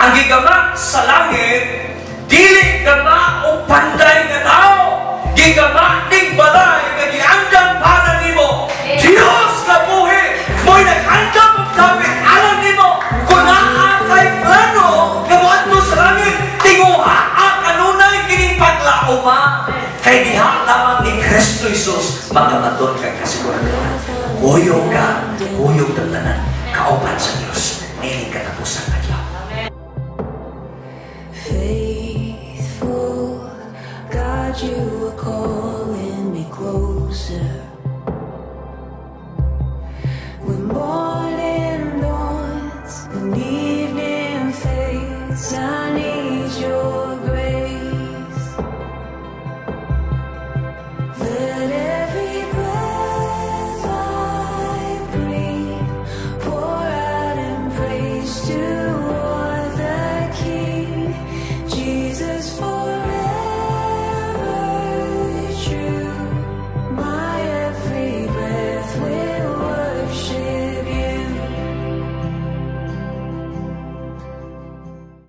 ang gigama sa langit, dili gama o panday nga tao. Gigama ning balay nga giandam para nimo. Dios nga buhi mo'y nag-andam og David alam nimo kung naa kay plano nga moadto sa langit tinguha kanunay kining paglauma. Kay diha lamang ni Kristo Jesus magamaton kay kasiguraduhan. Kuyog ka, kuyog tanan, kauban sa Dios. Nini katapusan adlaw. Faithful God, you are calling me closer. When morning dawns and evening fades, I need your grace. Let every breath I breathe pour out in praise to the King, Jesus forever true. My every breath will worship you.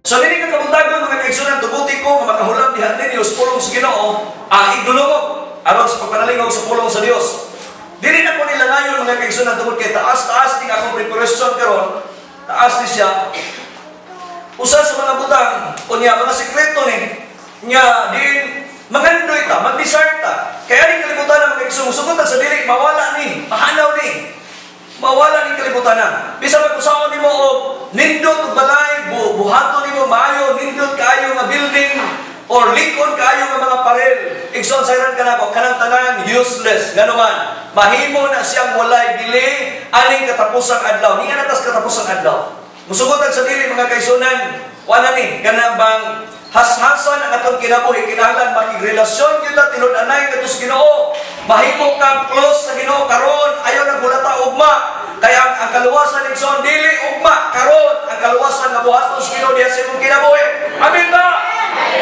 So dili ka kabutagon mga kaigsunan, tuguti ko nga makahulam diha ninyo sa pulong sa Ginoo ang igdulungog aron sa pagpanalingog sa pulong sa Dios. Dili na ko nila ngayon mga kaigsunan tungod kay taas-taas ning akong preparation karon. Taas ni siya. Usa sa mga butang unya mga sekreto ni nya din magandoy ta, mag-desert ta. Kaya ning kalibutan ang mga kaigsunan sugod sa dili mawala ni, mahanaw ni. Mawala ning kalibutan na. Bisan mag-usaon nimo og nindot og balay, buhaton nimo maayo, nindot kaayo nga building or likod kaayo nga mga parel. Igsoon sayran ka na ko kanang tanan useless nganuman. Mahimo na siyang walay dili aning katapusang adlaw. Ni anatas katapusang adlaw. Musugotan sa dili mga kaisunan, wala ni kana bang hashasan ang atong kinabuhi kinahanglan makigrelasyon gyud ta tinud-anay kadto sa Ginoo. Mahimo kang close sa Ginoo karon, ayo naghulata ugma. Kaya ang kaluwasan igsoon dili ugma karon, ang kaluwasan nga buhaton sa Ginoo diha sa imong kinabuhi. Amen ba?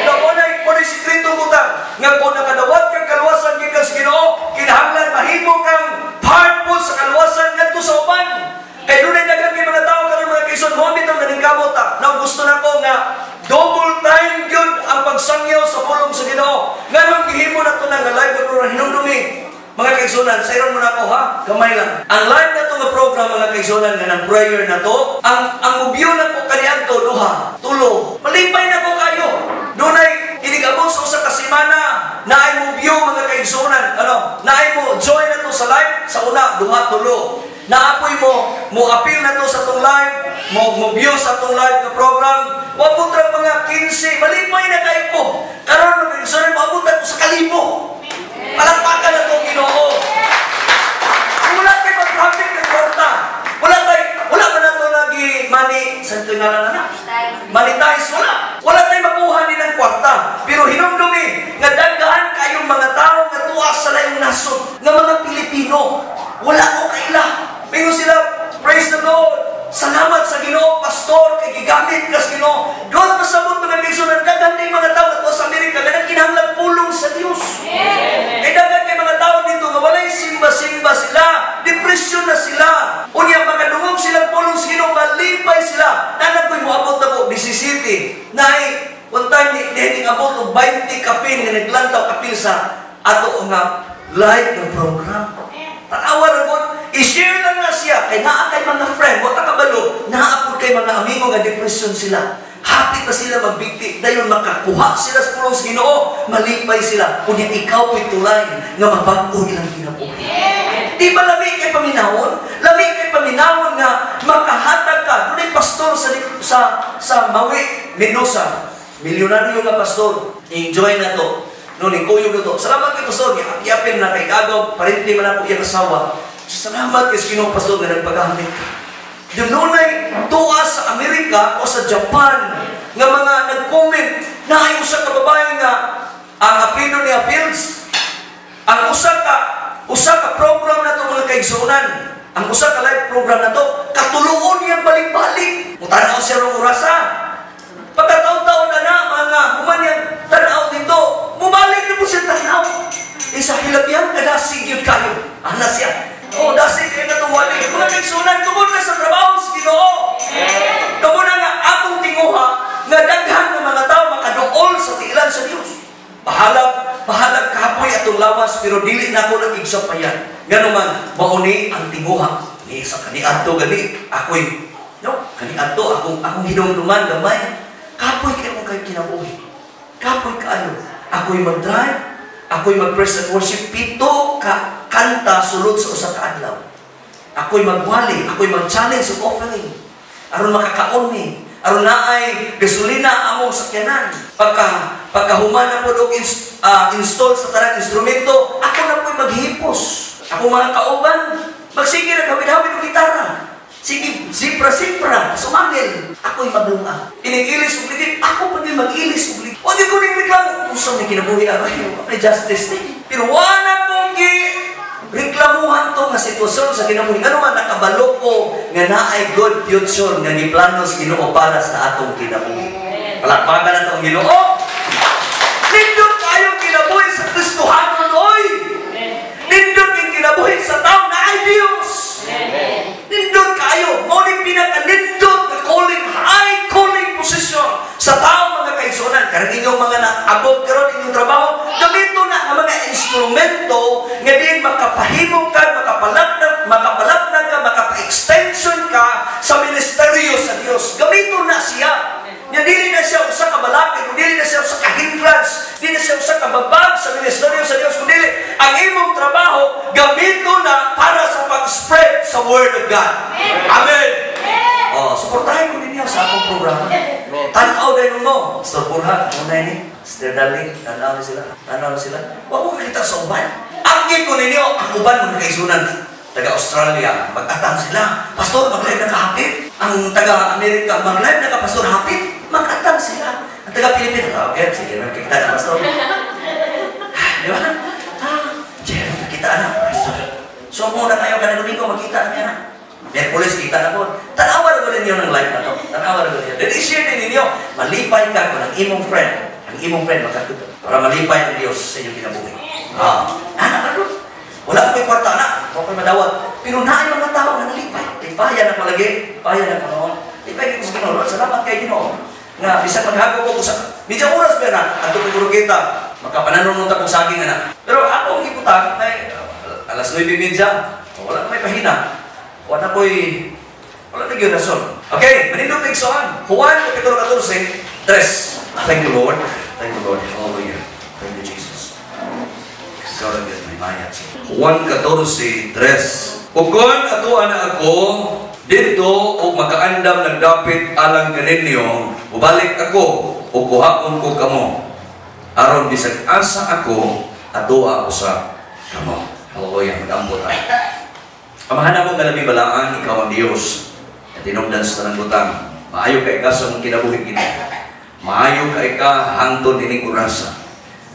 Napunay po ni sikreto butang nga kung nakadawat kang kaluwasan gikan sa Ginoo, kinahanglan mahimo kang part sa kaluwasan ngadto sa uban. Kay dunay daghang mga tao karon mga kaigsoon mo bitaw naningkamot ta. Na gusto nako nga double time gyud ang pagsangyaw sa pulong sa Ginoo. Nganong gihimo nato na nga live program hinumdumi. Mga kaigsunan, sayron mo na ako ha, gamay lang. Ang live na ito nga program mga kaigsunan nga ng prayer na to, ang mubyo na ko kaniadto duha, tulo. Malipay na ko kayo. Dunay inigabot sa usa ka semana, naay mubyo mga kaigsunan. Naay mo join na to sa live sa una, duha, tulo. Naapoy mo appeal na to sa tong live, mo view sa tong live na program. Wa po tra mga 15, malipay na kayo po. Karon mga kaigsunan, maabot na ko sa kalibo. Palakpakan na itong Ginoo. Wala kayo mag-traffic ng kwarta. Wala ba na ito nag-money, saan ito nga na? Monetize, wala. Wala tayo makuha din ng kwarta. Pero hinumdumi, nga daghan kayong mga tao nga tuwa sa layong nasod, nga mga Pilipino. Wala ko kaila. Pero sila, praise the Lord. Salamat sa Ginoo, pastor, kay gigamit ka sa Ginoo. Doon pasabot mga kaigsunan, daghan kay mga tao at sa Amerika, nga kinahanglan pulong sa Dios. Kay daghan kay mga tao dito, nga walay simba-simba sila, depresyon na sila. Unya makadungog silang pulong sa Ginoo, malipay sila. Nanag ko'y moabot na po, 17. Naay, one time, hindi abot og 20 kapin, nga naglantaw kapil sa ato nga live na program. Tanawa na po, i-share lang na siya, kay naa kay mga friend, wata kabalo, naapod kay mga amigo nga depression sila. Hapit na sila magbigti, dayon makakuha sila sa pulong sa Ginoo, malipay sila. Kunya ikaw po'y tulay, nga mabago ilang kinabuhi. Di ba lami kay paminawon? Lami kay paminawon nga makahatag ka. Doon ay pastor sa Maui, Mendoza. Milyonaryo nga pastor. Enjoy na to. Noon, ikuyo na to. Salamat kay pastor. Yapin na kay Gagaw. Parinti man ako iyang asawa. Salamat kay Ginoo pastor nga nagpaghamit ka. Yung noon ay tuwa sa Amerika o sa Japan nga mga nag-comment na ay usa ka babae nga ang apelido niya Fields. Ang usa ka program na to mga kaigsunan. Ang usa ka live program na to, katuluon niyang balik-balik. Mutanaw siya rong orasa. Pagkataon-taon na mga humanyan tanaw dito, mubalik na po siya tanaw. Isa hilabyan, kadasig yun kayo. Ana siya. Dasig kayo na tuwali. Mga kaigsunan, tungod na sa trabaho sa Ginoo. Tungod na nga, akong tinguha, nga daghan ng mga tao makaduol sa tiilan sa Dios. Bahalag kapoy atong lawas pero dili na ko nag-igsapayan. Ngano man mauni ang tinguha ni sa kaniadto gani ako'y kaniadto akong hinumduman gamay. Kapoy kayo kay kinabuhi. Kapoy kaayo. Ako'y mag-drive, ako'y mag-praise and worship pito ka kanta sulod sa usa ka adlaw. Ako'y magwali, ako'y mag-challenge sa offering. Aron makakaon ni, aron naay gasolina among sakyanan. Pagkahuman na po install sa tanang instrumento, ako na po'y maghipos. Ako mga kauban, magsige na gawin-hawin ng gitara. Sige, sipra-sipra, sumangil. Ako'y maglunga. Inigilis ulit, ako pa din mag-ilis ulit. O di ko rin reklamo. Usang may kinabuhi ako, may justice din. Pero wala pong reklamuhan to nga sitwasyon sa kinabuhi. Ano man nakabalo ko nga naay good future nga giplanos Ginoo para sa atong kinabuhi. Palakpakan na itong Ginoo. Nindot kayong kinabuhi sa Kristohanon, oy! Nindot yung kinabuhi sa tao na ay Diyos. Nindot kayo. Mauling pinaka-nindot na calling, high calling position sa tao mga kaigsunan. Karang inyong mga naabot karon inyong trabaho, gamito na ang mga instrumento nga din makapahimong ka, makapalapnag ka, makapa-extension ka sa ministeryo sa Diyos. Gamito na siya. Dili na siya usa ka balakid, dili na siya usa ka hindrance, dili na siya usa ka babag sa ministeryo sa Dios, kundi ang imong trabaho gamito na para sa pag-spread sa Word of God. Amen. Suportahin ko ninyo sa akong programa. Tanaw din mo. Pastor Burhan, muna ni Sister Darling, tanaw na sila. Huwag mo kakita sa uban. Angin ko ninyo, ang uban mga kaisunan. Taga-Australia, mag-atang sila. Pastor, mag-live na kahapit. Ang taga-Amerika, mag-live na ka, Pastor, hapit. Mag-atang sila. Ang taga-Pilipinas, okay, sige, nakikita na, Pastor. Di ba? Nakikita na, Pastor. So, muna kayo, kada Domingo, magkita na yan. Merkulis, kita na po. Tanawa na ko ninyo ng live na to. Tanawa na ko ninyo. Then, i-share din ninyo. Malipay ka ko ng imong friend. Ang imong friend, magkatuto. Para malipay ang Diyos sa inyong kinabuhi. Anak, wala ko may kwarta na. Huwag ko'y madawat. Pero naay mga tao na nalipay. Lipayan na palagi. Payan na panoon. Lipay ko sa Ginoo. Salamat kay Ginoo. Nga, bisan maghago ko sa... Medyo oras ba na? Ato ko guru kita. Magkapananunod akong saging na. Pero ako ang iputan, ay alas 9:30. Wala na may pahina. Wala na yung rason. Okay, manindong tigsoan. Juan, Kapitulo 14, 3. Thank you, Lord. Thank you, Lord. Hallelujah. Thank you, Jesus. Sorry, may mayat. Juan 14, 3. Ugon ato ana ako dito o makaandam ng dapit alang kaninyo, ubalik ako o kuhaon ko kamo. Aron bisag asa ako, atua ako sa kamo. Hallelujah. Mag-ambot tayo. Amahan mo galabi balaan, ikaw ang Diyos at tinugdan sa tanang butang. Maayo kay ka sa mong kinabuhi kita. Maayo kay ka hangtod ining orasa.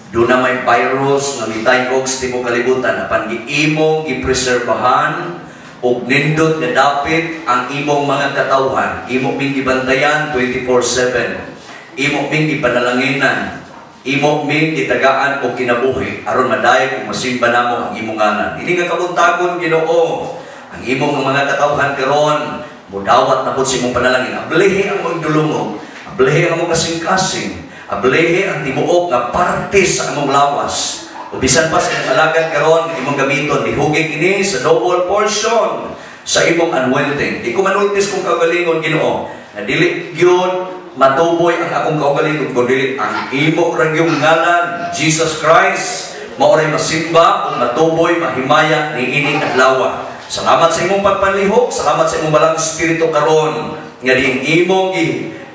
Doon na may virus na mitay og sa timog kalibutan na pangiimong gipreserbahan o nindot na dapit ang imong mga katawhan. Imong ming gibantayan 24/7. Imong ming gipanalanginan. Imong ming gitagaan o kinabuhi aron madayon kung masimba namo ang imong ngalan. Ini nga kabuntagon Ginoo. Ang imong mga katawhan karon mudawat na pud sa imong panalangin. Ablehi ang mong dulungog, ablehi ang mong kasing-kasing, ablehi ang tibuok nga parte sa among lawas. O bisan pa sa alagad karon imong gamiton dihugig kini sa double portion sa imong anointing. Di ko manultis kung kaugalingon Ginoo na dili gyud matuboy ang akong kaugalingon kundi ang imo ra gyud ngalan Jesus Christ mao ray masimba ug matuboy mahimaya niining adlaw. Salamat sa imong pagpanlihok, salamat sa imong balang espiritu karon nga diing imong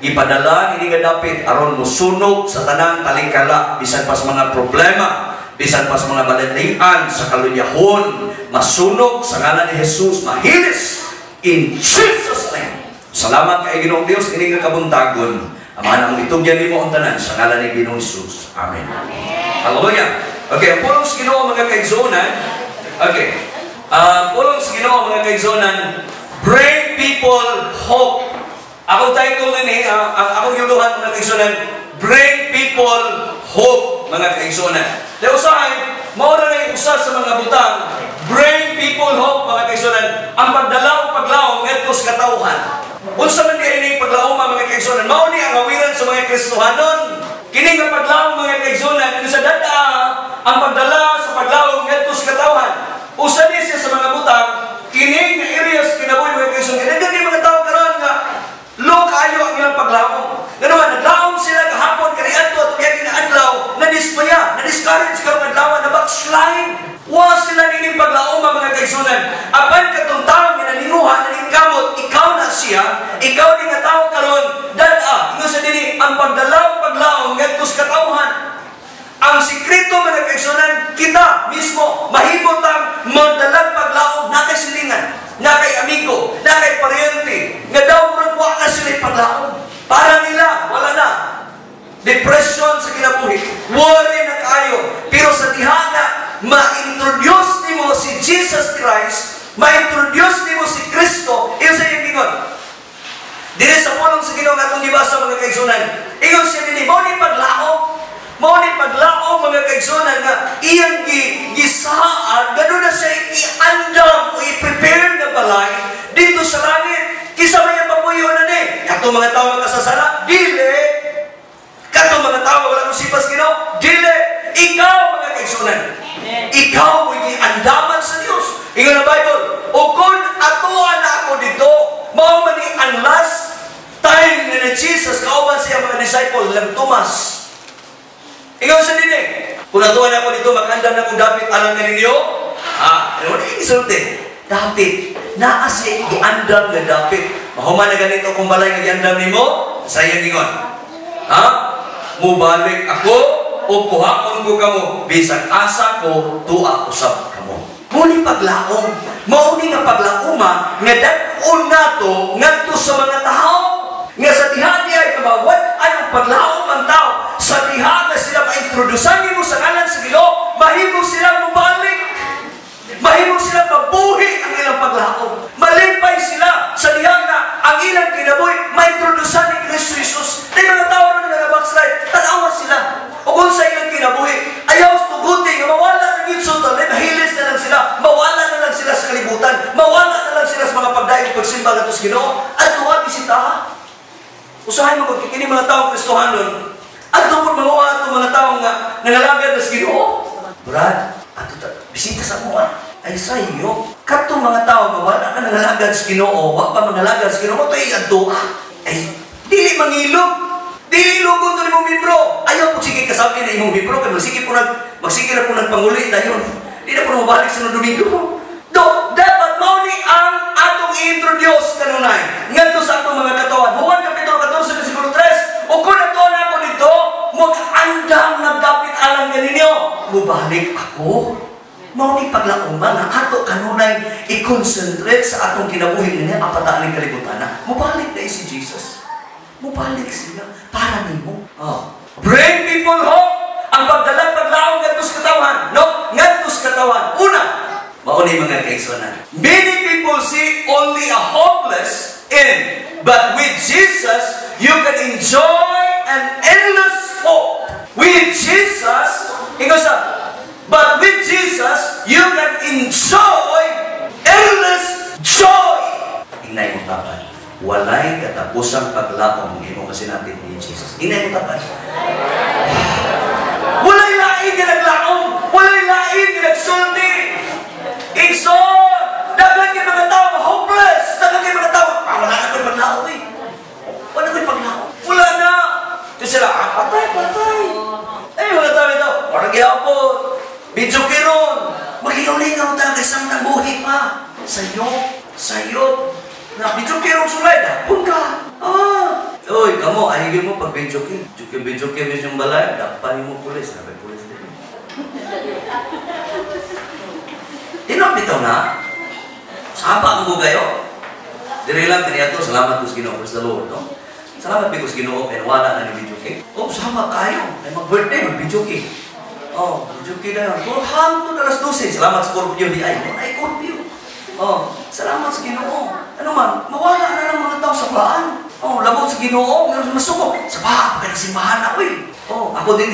ipadala ini nga dapit aron mosunog sa tanang talikala bisan pa sa mga problema, bisan pa sa mga balatian sa kaluyahon, masunog sa ngalan ni Jesus, mahilis in Jesus name. Salamat kay Ginoong Dios ini nga kabuntagon. Amahan ang itugyan nimo ang tanan sa ngalan ni Ginoong Jesus. Amen. Hallelujah. Okay, ang pulong sa Ginoo mga kaigsunan. Okay. Pulong sa Ginoo mga kaigsunan, bring people hope. Akong title nini, akong yuluhan mga kaigsunan, bring people hope mga kaigsunan. Dahil usahay, maura na yung usa sa mga butang, bring people hope mga kaigsunan, ang pagdalaw, paglaw, ngetos katauhan. Unsa man kaya ini paglaw mga kaigsunan, mao ni ang awiran sa mga Kristohanon. Kini nga paglaom mga kaigsunan, sa dada, ang pagdala sa paglaom ngadto sa katawhan. Usa ni siya sa mga butang, kini nga areas kinabuhi mga kaigsunan. Nagdagay mga tao karon nga low kayo ang ilang paglaom. Ganaman, naglaom sila kahapon, kaniadto at kaya ginaadlaw, na-dismaya, na-discourage karon adlaw, na backslide. Wa sila nining paglaom mga kaigsunan. Apan katong tawo nga nalinguha, nalingkamot, ikaw na siya, ikaw din nga tao karon, dada, ingon sa dili ang pagdalaw paglaom ngadto sa katawhan. Ang sikreto mga kaigsunan, kita mismo mahimot ang magdalag paglaom na kay silingan, na kay amigo, na kay paryente, nga daw murag wa na sila paglaom. Para nila, wala na. Depression sa kinabuhi, worry na kayo. Pero sa tihana, ma-introduce nimo si Jesus Christ, ma-introduce nimo si Kristo, iyo sa iyong gingon. Dili sa pulong sa Ginoo nga atong gibasa mga kaigsunan. Ingon siya dinhi, mao ni paglaom. Mao ni paglaom mga kaigsunan nga iyang gisaad, gano na siya i-andam o i-prepare na balay dito sa langit. Kisa may papuyo na ni. Kato mga tao makasasala, dili. Kato mga tao wala mo sipas Ginoo, dili. Ikaw mga kaigsunan, ikaw ay andaman sa Dios. Ingon ang Bible, o kung atuan na ako dito, mao man ni ang last time na Jesus kauban siya mga disciple lang Tomas. Ingon sa dini, kung atuan na ako dito, mag-andam na akong dapit alang kaninyo. Ano na isulti? Dapit. Naa siya i-andam na dapit. Mahuman na ganito kung balay nga i-andam ni mo, sayang ingon. Mubalik ako, o kuhaon ko kamo, bisag asa ko, tuwa usab kamo. Muni paglaom, mauni nga paglaoma, nga dag-on nato, ngadto sa mga tao, nga sa diha ay kamawat ay ang paglaom ang tao, sa diha na sila ma-introdusan nimo sa ngalan sa Ginoo, mahimo silang mubalik, mahimo silang mabuhi ang ilang paglaom, malipay sila sa diha na ang ilang kinabuhi, ma-introdusan ni Kristo Jesus. Di mga tao na na-backslide, tanawa sila. O kung sa ilang kinabuhi, ayaw tuguti, mawala na yung sultan, mahilis na lang sila, mawala na lang sila sa kalibutan, mawala na lang sila sa mga pagdaing pagsimba ng Ginoo, at tuwa bisita. Usahay mo kini mga taong Kristohanon, at tungkol mga taong nga nangalagad na Ginoo. Brad, bisita sa mga, ay sa iyo. Katong mga tao, mawala na nangalagad sa Ginoo, wag pa mangalagad sa Ginoo, ito ay adtua. Ay, dili mangilog. Dili lugon to ni mong membro. Ayaw po sige kasabi na imong membro kay magsige na po nagpanguli na yun. Di na po mabalik sa Domingo. Dapat mao ni ang atong i-introduce kanunay ngadto sa atong mga katawan. Juan Kapitulo 14 versikulo 3. O kung ato na ako dito, mag-andam nagdapit alang ganinyo. Mubalik ako. Mao ni paglaom nga ato kanunay i-concentrate sa atong kinabuhi niya apataan ng kalibutan. Mubalik na si Jesus. Mubalik sila para nimo. Bring people hope. Ang pagdalang paglaong ngadto sa katawan. No, ngadto sa katawan. Una, mauni mga kaigsunan. Many people see only a hopeless end, but with Jesus, you can enjoy an endless hope. With Jesus, but with Jesus, you can enjoy endless joy. Inay mo tapan. Walay katapusang paglaom imo kasi natin ni Jesus. Inay mo tapan. Walay lain nga naglaom, walay lain nga nagsulti. Dagan nga mga tao hopeless, dagan nga mga tao, wala na ko'y paglaom eh. Wala ko'y paglaom. Wala na. Ito sila, patay. Wala tayo ito. Parang gihapon. Bidyo kiron. Mag-iulingaw tayo isang nabuhi pa. Sayo. Na bidyo kirong sulay na. Punta. Uy, kamo, ayigin mo pag bidyo kin. Bidyo kin yung balay. Dapan mo pulis. Sabi pulis din. Tinok bitaw na. Sapa mo kayo. Diri lang kaniya to. Salamat ko sa Ginoo. Praise the Lord. No? Salamat ko sa Ginoo. Kaya wala na ni bidyo kin. Sama kayo. Ay mag-birthday, mag-bidyo kin. Bidyo kin na yun. Hangtod alas 12. Salamat sa Scorpio di ay. Ay, Scorpio. Salamat sa Ginoo. Ano man, mawala na lang mga tao sa baan. Labot sa Ginoo, meron masuko. Sa baan, kaya nasimbahan na, uy. Ako din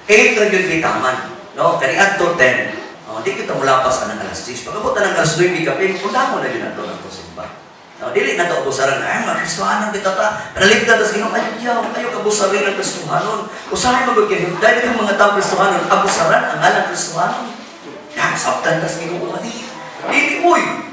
8 regular bitaman. No, kaniad to 10. Di kita mulapas ka ng alas 6. Pagkabutan ng alas 2, kapin, punta mo na din na doon ang simba. No, dili na to abusaran ay mga Kristohanon kita ta. Panaligdan tas Ginoo ayaw kayo kabusarin ng Kristohanon. Usahay magud kay dahil ang mga tawo Kristohanon abusaran ang ngalan Kristohanon. Ya sabtan tas Ginoo ani. Dili uy.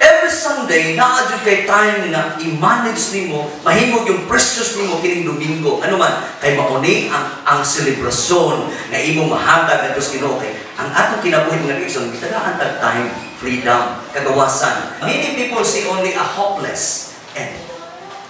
Every Sunday naadyo kay time na i-manage nimo mahimog yung precious nimo kining Domingo. Ano man kay mauni ang selebrasyon na imo mahatag adto sa Ginoo kay ang atong kinabuhi mga igsoon gitagaan tag time, freedom, kagawasan. Many people see only a hopeless end.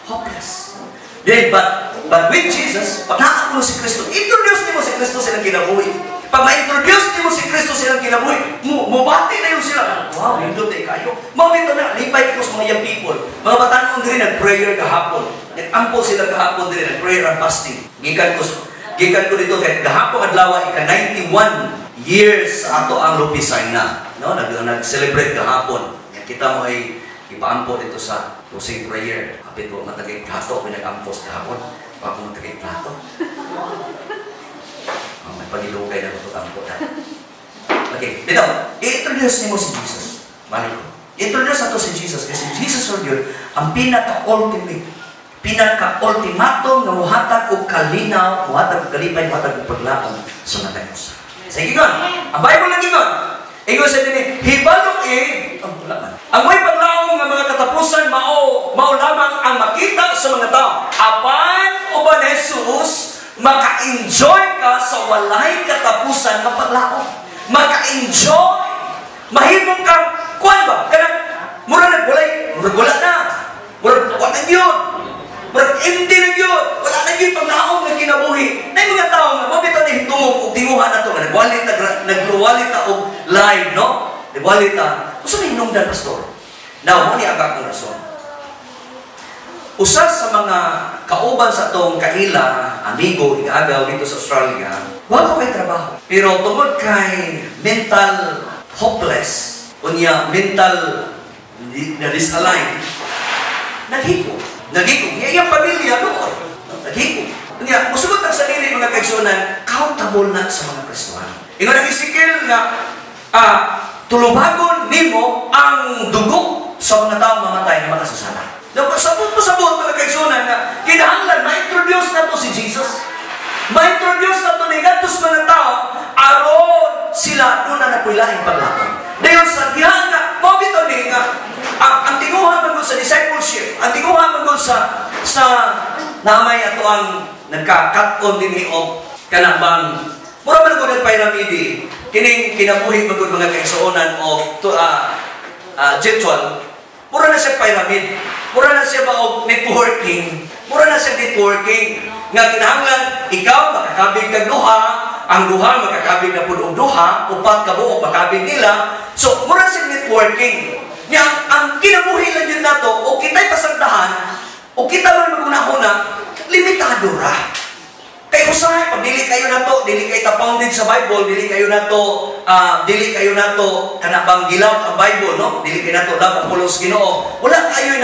Hopeless. Then, but with Jesus, pag naako mo si Kristo, introduce nimo si Kristo silang kinabuhi. Pag ma-introduce nimo si Kristo silang kinabuhi, mubati na yun sila. Wow, hindot eh kayo. Mamito na, lipay ko sa mga young people. Mga batanon din nag-prayer kahapon. Nag-ampo sila kahapon din, nag-prayer and fasting. Gikan ko dito, kahapon adlaw, ika-91 years ato ang lupisay na. No? Nag-celebrate kahapon. Kita mo ay ipaampo dito sa closing prayer. Kapit mo matagay plato, pinag-ampos kahapon. Pag mo matagay plato. May pagilugay na ito ampo na. Okay, dito. I-introduce niyo si Jesus. Mali ko. I-introduce nato si Jesus. Kasi Jesus or yun, ang pinaka-ultimate, pinaka-ultimatum na muhatag o kalinaw, muhatag o kalipay, muhatag o paglaong sa natayos. Sige gon. Ang Bible lagi gon. Ingo sa din hibalong ang may paglaong ng mga katapusan mao lamang ang makita sa mga tao. Apan uban Jesus maka-enjoy ka sa walay katapusan ng paglaong. Maka-enjoy. Mahimong ka kuan ba? Kanang mura na wala na. Wala na yun. Hindi na yun. Wala na yun paglaong na kinabuhi. Na mga tao nga, mabito na hitungog o tinguhan na ito. Nagluwalit na o live, no? Nagwalit na. Gusto na hinungdan, Pastor. Now, muna aga akong rason. Usa sa mga kauban sa itong kaila, amigo, igagaw dito sa Australia, wala ko kay trabaho. Pero tungod kay mental hopeless, unya mental na disaligned, naghiko. Iyang pamilya noon. Naghiko. Unya, musugot ang sarili mga kaigsunan, accountable na sa mga Kristohan. Ingon ang Ezekiel na tulubagon nimo ang dugo sa mga taong mamatay na makasasala. Sabot mga kaigsunan na kinahanglan ma-introduce na to si Jesus. Ma-introduce na to ni gatos mga tao aron sila doon na napuilaing paglakon. Dayon sa gihanga, mabito din nga ang tinguhan man sa discipleship, ang tinguhan man sa namay ato ang nagka-cut-on din o kanabang mura man ko nagpyramide kining kinabuhi magud mga kaigsuonan o virtual. Mura na siya pyramid. Mura na siya ba networking. Mura na siya networking. Nga kinahanglan, ikaw makakabig kag duha, ang duha makakabig na puno duha, upat ka buok makabig nila. So, mura siya networking. Nga, ang kinabuhi lang yun na to, o kita'y pasagdahan, o kita man maguna-una, limitado ra. Kay usahay, pag dili kayo na to, dili kayo ta-founded sa Bible, dili kayo na to, kanabang gilaw ang Bible, no? Dili kayo na to, labang pulong sa Ginoo. Wala kayo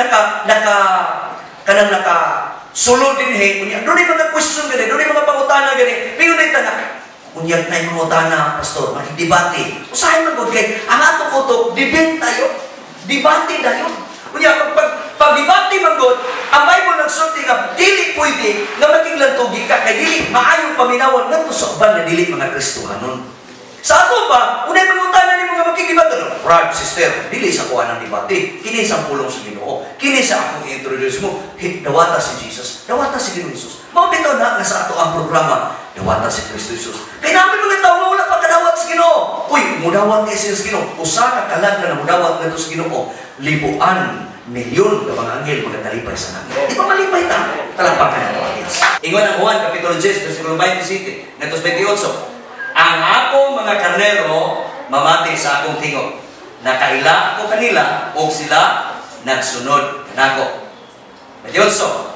sulod din, doon ay mga question gani, doon ay mga pangutana gani, may unay tanga. Unyag na yung pangutana, Pastor, makidibati. Usahay magod kay, ang atong utok, debate tayo, debate tayo. Unyag, pag-debate magod, ang Bible nagsulti nga, dili pwede na maging lantugi ka, kay dili maayong paminawan nga sa uban na dili mga Kristohanon. Sa ato ba, unay pangutana ni mga makikibata, Brad, sister, dili sa kuha ng debate, kini sa pulong sa Ginoo, kini sa akong introduce mo, dawata si Jesus, dawata si Ginoo Jesus. Mabito na sa ato ang programa, dawata si Kristo Jesus. Kaya namin mga tao na wala pa kadawat sa Ginoo. Uy, mudawat ni sa Ginoo. Usa ka kalag na mudawat na ito sa Ginoo. Libuan, milyon ka mga anghel magkatalipay sa langit. Di ba malipay ta? Talampakan na ito, audience. Ingon ang Juan, Kapitulo 10, versikulo 27, ngatos 28. Ang akong mga karnero mamati sa akong tingog. Nakaila ako kanila o sila nagsunod nako. 28.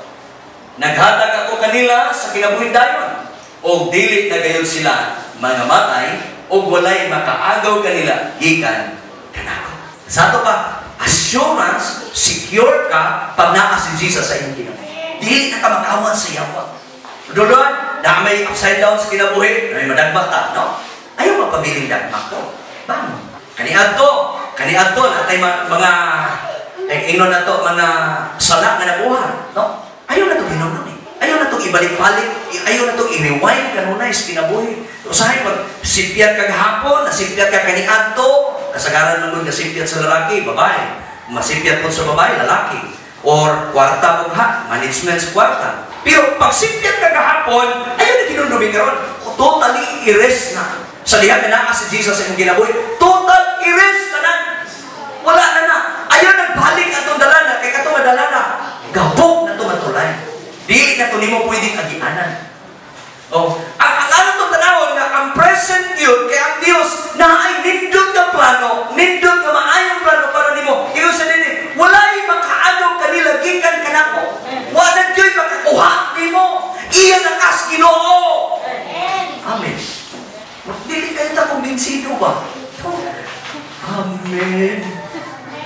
Naghatag ako kanila sa kinabuhing dayon o dili na gayon sila mga matay o walay makaagaw kanila gikan kanako. Sa ato pa, assurance, secure ka pag naa si Jesus sa iyong kinabuhi. Dili na ka makawan sa yawa. Dulon, na may upside down sa kinabuhi, may madagmak ta, no? Ayaw magpabiling dagmak to. Bano? Kaniadto, natay mga Ay ingnon na to mga sala nga nabuhat, no? Ayaw na to ginunon eh. Ayaw na to ibalik-balik, ayaw na to i-rewind kanunay sa kinabuhi. Usahay pag simpiat kag hapon, nasimpiat ka kaniadto, kasagaran man gud nasimpiat sa lalaki, babae. Masimpiat po sa babae, lalaki. Or kwarta mo ha, management sa kwarta. Pero pag simpiat kag hapon, ayaw na ginunon karon. Totally erase na. Sa diha na si Jesus sa imong kinabuhi, total erase na. Wala na. Ayaw nagbalik atong dalana, kay katong dalana. Gabog na to matulay. Dili na to nimo pwedeng agianan. Oh, ang ano tong tanawon nga ang present yun kay ang Dios na ay nindot nga plano, nindot nga maayong plano para nimo. Ingon sa dinhi, walay makaadong kanila gikan kanako. Wa na joy makakuha nimo. Iya na kas Ginoo. Amen. Dili kayo ta kumbinsido ba? Amen.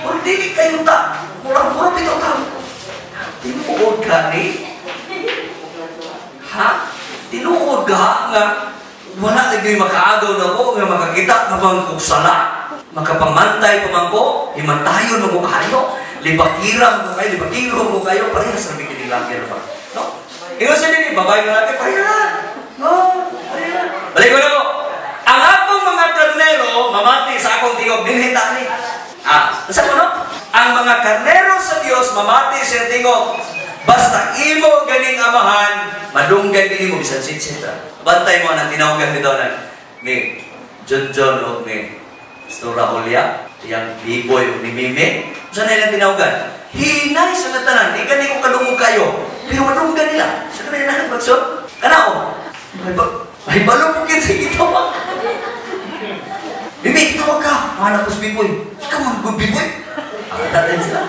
Or dili kayo ta. Murang-murang bitaw ta. Tinuod ka ni? Ha? Tinuod ka nga wala lagi makaagaw na ko nga makakita na bang kugsala. Makapamantay pa man ko, himantayon mo kayo, libakiram mo kayo, parehas na bigyan nila ba? No? Ingon sa nini, babae nga natin, parehas. No, parehas. Balik ko na ko. Ang akong mga karnero, mamati sa akong tingog, dinhita ni. Saan mo no? Ang mga karnero sa Diyos, mamati sa tingog. Basta imo ganing amahan, madunggan gini mo bisan sitsita. Bantay mo ang tinawagan ni Donan. Ni John o ni Stora Julia, yang B-boy o ni Mime. Saan na ilang tinawagan? Hinay sa natanan, di gani ko kalungog kayo. Pero madunggan nila. Saan na ilang magsod? Kanao? May balong mungkin sa ito pa. Mime, itawag ka. Mana ko sa B-boy. Ikaw mga good B-boy. Tatayin sila.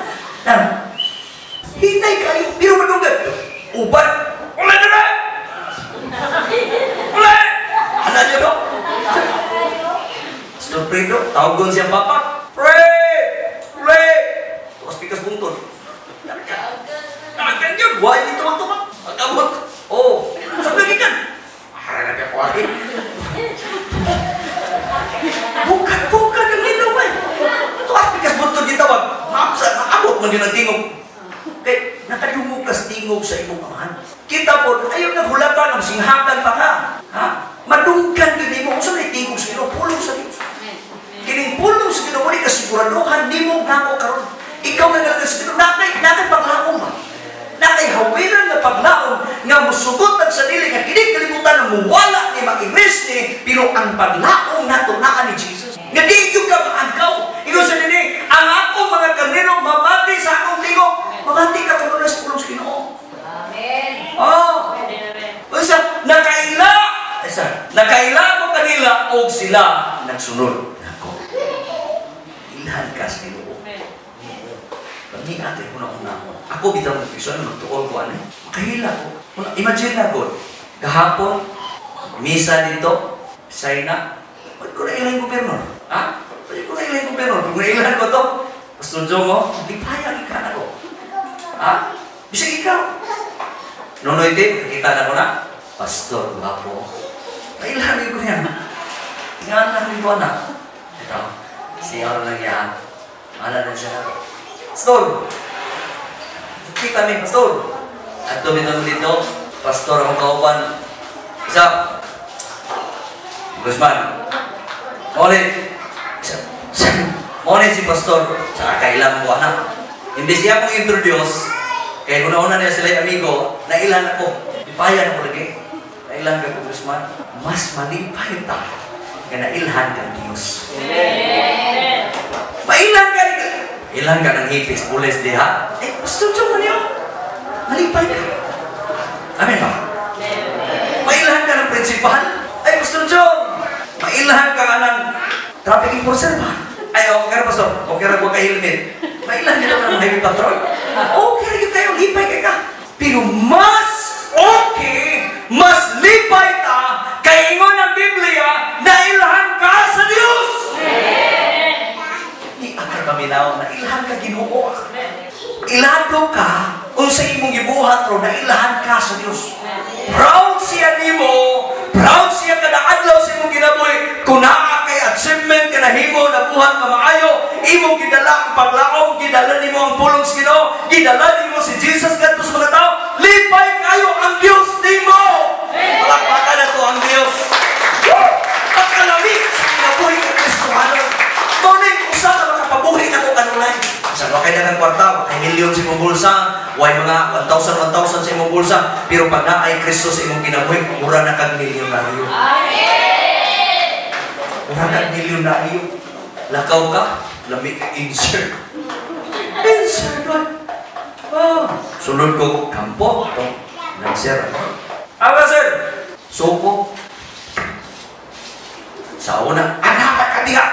Hinay kayo, pero madunggan. Ubat. Ulay na na! Ulay! Ano nyo no? Sir Fredo, tawagon siyang papa. Pray! Pray! Tukas pikas buntun. Nakakan yun. Why dito mag-tumak? Mag-abot. Oh, sabi kan. Harap ako akin. Bukan yung lino ba? Tukas pikas buntun dito wag. Maabot man yun ang tingog. Kaya nakadungog kas tingog sa imong amahan. Kita po, ayaw naghulapan ang singhagan pa ka. Ha? Madunggan din mo. Kung saan ay tingog sa ino, pulong sa Diyos. Kining pulong sa ino, muli kasiguraduhan, di mo nako karon. Ikaw na nalaga sa ino, nakay paglaong ba? Nakay hawiran na paglaong nga musugot ang sarili, nga kinig kalimutan na muwala ni mag-iris ni, pero ang paglaong natunaan ni Jesus. Nga di yung ka maagaw. Ikaw sa nini, ang akong mga karnero, mamati sa akong tingog. Mamati ka karoon na sa pulong sa Ginoo. Amen. Oh. Usa, nakaila ko kanila o sila nagsunod ako. Ilhan ka sa Ginoo. Kami ate ko na una. Ako bitang nagpison, magtuol ko ano. Makahila ko. Imagine na ko. Kahapon, misa dito, China. Ba't ko na ilang gobernador? Ha? Ba't ko na ilang gobernador? Kung nailan ko to, Pastor Jomo, di payang ka na ko. Ha? Bisa ikaw. Nonoy din, nakita na ko na. Pastor, guwapo. Nailamin ko yan. Tingnan namin ko na. Ito, siya lang yan. Ano na siya? Pastor! Kita mi, Pastor! At tumitong dito, Pastor ang kauban. Isa. Guzman. Morning. Morning si Pastor. Sa kailang buwan na. Hindi siya akong introduce. Kaya una-una niya sila yung amigo, nailan ako. Ipayan ako lagi. Nailan ka po, Guzman. Mas malipay ta. Kaya nailhan ka Diyos. Mailan ka rin. Ilan ka ng hipis, pulis diha. Pastor John man yun. Malipay ka. Amen ba? Mailan ka ng prinsipal. Pastor John. Mailan ka ng traffic enforcer ba? Okay na, Pastor. Okay na, huwag ka helmet. Mailan ka ng highway patrol. Okay na kayo, lipay ka. Pero mas okay, mas lipay ta, kay ingon ng Biblia, na ilhan ka sa Diyos. Di akar paminaw, na ilhan ka Ginoo. Ilado ka, kung sa imong gibuhat ro, na ilhan ka sa Diyos. Proud siya nimo, proud siya kada adlaw sa imong ginabuhi, kung naa kay achievement ka na himo, na buhat ka maayo, imong gidala ang paglaom, gidala nimo ang pulong sa Ginoo, gidala nimo si Jesus ngadto sa mga tao, lipay kayo ang Dios nimo. Palakpakan nato ang Dios. Pagkalami sa kinabuhi ng Kristohano. Tunay usa ka makapabuhi na ko kanunay. Sa wakay na ng kwarta, ay milyon sa imong bulsa, way mga 1,000 sa imong bulsa, pero pag naay Kristo sa imong kinabuhi, mura na kag milyonaryo. Amen. Mura kag milyonaryo. Lakaw ka, lamig ka insert. Insert man. Oh, sunod ko kampo, nag-sir. Aba sir, suko. Sa una, anak ka diha.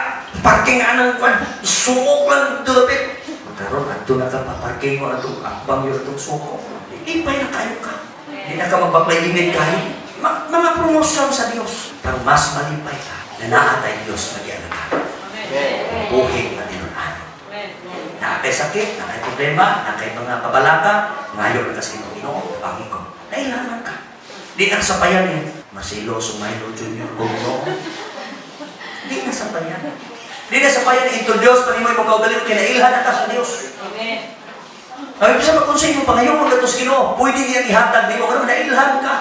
Parking anang kwan, sumok lang dapit. Karon adto na ka paparking mo ato akbang yo atong suko. Ipay na kayo ka. Di na ka magbaklay init kayo. Mga promosyon sa Dios. Pero mas malipay ka na naatay Dios nagyanan ka. Buhay na tinunan. Nakakay sakit, nakakay problema, nakakay mga kabalaka, ngayon na kasi Ginoo, pangin ko. Nailangan ka. Di na sapayan eh. Masilo, sumaylo, junior, gumno. Di na sapayan. Di na sapayan ito Diyos, panimoy mong kaugaling, kinailhan na ka sa Diyos. Amen. Ay, bisa magkonsay mo, pangayon mo gatos Ginoo, pwede niyang ihatag, di mo, ano, nailhan ka.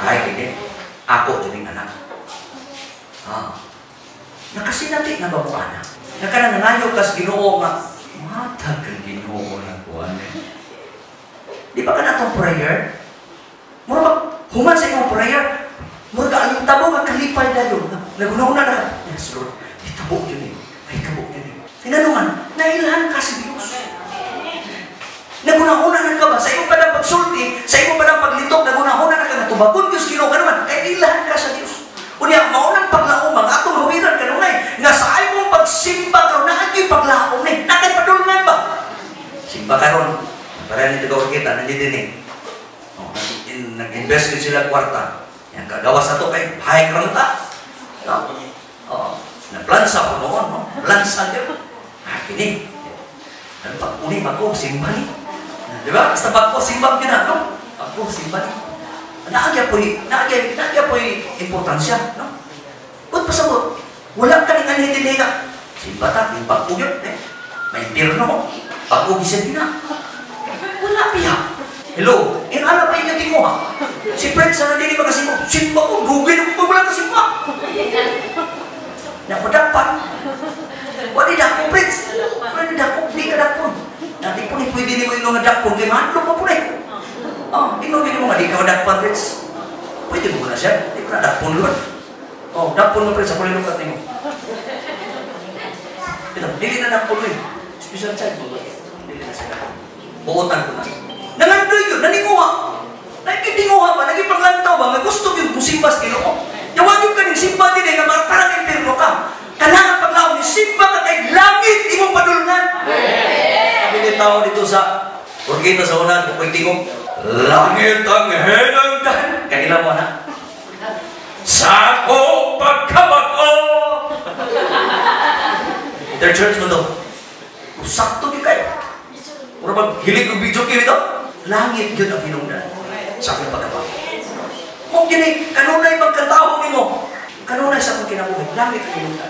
Ay, hindi. Ako, dining anak. Nakasinati na ba mo, anak? Nakanananayo ka sa Ginoo nga, matag ang Ginoo na kuwan. Di ba ka na itong prayer? Mura ba, human sa imong prayer, mura ka aling tabo nga kalipay na yun. Nagunaw na. Yes, Lord. May tabo yun eh. May tabo yun eh. Tinanuman, nailahan ka si Diyos. Nagunahuna na ka ba? Sa iyong padang pagsulti, sa iyong padang paglitok, nagunahuna na ka na tubakon Diyos Ginoo ka naman. Kaya nailahan ka sa Diyos. Unya, maunang paglaom, ang atong hawiran ka nunay, nga sa ay mong pagsimba ka ron, nakagay paglaom eh. Nakagpadulungan ba? Simba ka ron. Para nito gawin kita, nandito din eh. Nag-invest din sila kwarta. Yang kagawas na ito kay high ground ta. Na-plansa ko noon, no? Plansa din. Kini. Pag-uni, ako, simba ni. Di ba? Basta pag-ko, simba din na, no? Pag-ko, simba ni. Naagya po'y importansya, no? Ba't pasabot? Wala ka rin anhitin ka. Simba ta, yung pag-ugyot, eh. May pirno, pag-ugisan din na. Wala piya. Hello, inala pa yung natin mo ha? Si Fred, sana din ba kasi mo? Simba ko, gugay na ko wala kasi mo. Naku dapat. Wala di dako, Fred. Wala di dako, di ka dako. Nanti po ni pwede ni mo inong dako, kaya manlo pa po na eh. Inong mo nga, di ka dako, Fred. Pwede mo na siya, di ko na dako naman. Dako mo, Fred, sa pulilong natin mo. Ito, dili na dako eh. Special child mo. Dili na siya dako. Buotan ko na. Nangandoy yun, naninguha. Nakikitinguha ba? Nagipaglantaw ba? May gusto yung simba sa Ginoo. Yawan yung kaning simba din eh, nga parang impirno ka. Kailangan paglaon ni simba ka kay langit, imong padulungan. Sabi ni tao dito sa Orgita sa unan, kung pwede tingog, langit ang hinangdan. Kanila mo na. Sa ko pagkabako. Interchurch mo to. Sakto di kayo. Puro maghilig ng video kayo ito. Langit yun ang hinungdan sa aking pagkabang. Kung gini, kanunay magkataho ni mo, kanunay sa akong kinabuhi, langit ang hinungdan.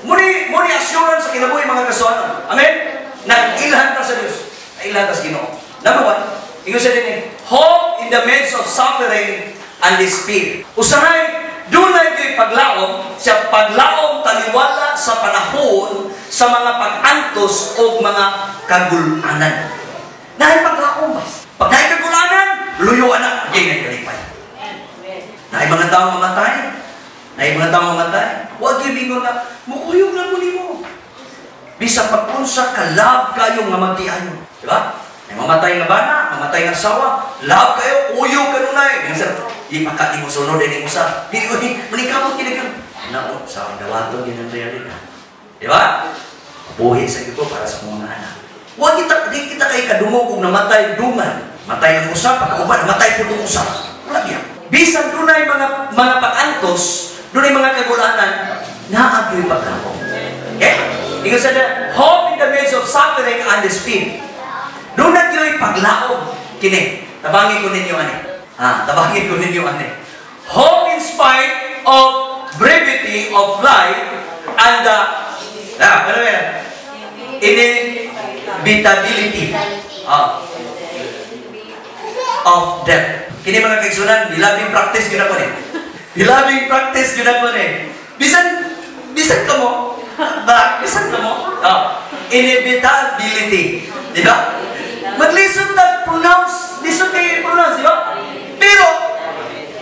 Muni assurance sa kinabuhi mga kasuanan. Amen? Nag-ilhan ka sa Diyos. Nag-ilhan ka sa Ginoo. Number one, ingo siya din eh, hope in the midst of suffering and despair. Usahay, dunay kay paglaom, siya paglaom taliwala sa panahon sa mga pag-antos o mga kagulanan. Nahay paglaom ba? Pag nahay kagulanan, luyuan na, hindi na kalipay. Nahay mga taong mamatay, nahay mga taong mamatay, huwag yung bingon na, mukuyog na muli mo. Bisa pag-unsa ka, love kayo nga magtiayon. Diba? May mamatay nga bana, mamatay nga asawa, love kayo, uyog ka nunay. Minsan, di maka, di mo sunod, di mo sa, di mo, manikamot kinigang. Ano, sa dawato, yun ang realidad. Diba? Buhay sa ito para sa mga anak. Huwag di kita kay kadungog kung namatay dungan. Matay ang usap, pagkauban, namatay po itong usap. Wala yan. Bisan dunay mga pag-antos, dunay mga kagulanan, naagyo'y paglaom. Okay? Ikaw sa hope in the midst of suffering and despair. Doon nagyo'y paglaom. Kini, tabangin ko ninyo ani. Tabangin ko ninyo ani. Hope in spite of brevity of life and the ano yan? inevitability of death. Kini mga kaigsunan, bilabing practice yun ako bilabing practice yun ako bisan ka mo inevitability, di ba? Mag-listen na pronounce, listen kayo pronounce, di ba? Pero